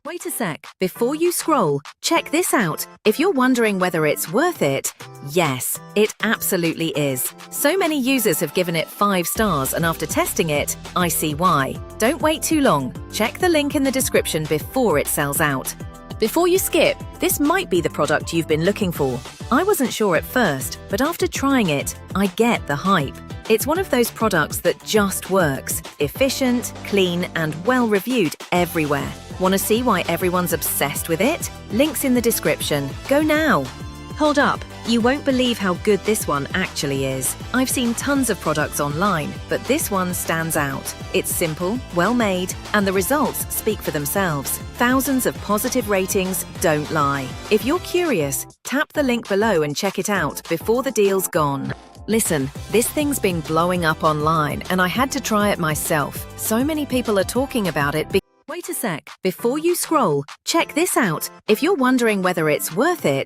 Wait a sec. Before you scroll, check this out. If you're wondering whether it's worth it, yes, it absolutely is. So many users have given it 5 stars, and after testing it, I see why. Don't wait too long. Check the link in the description before it sells out. Before you skip, this might be the product you've been looking for. I wasn't sure at first, but after trying it, I get the hype. It's one of those products that just works. Efficient, clean, and well reviewed everywhere. Want to see why everyone's obsessed with it? Links in the description. Go now! Hold up, you won't believe how good this one actually is. I've seen tons of products online, but this one stands out. It's simple, well made, and the results speak for themselves. Thousands of positive ratings don't lie. If you're curious, tap the link below and check it out before the deal's gone. Listen, this thing's been blowing up online, and I had to try it myself. So many people are talking about it. Wait a sec. Before you scroll, check this out. If you're wondering whether it's worth it,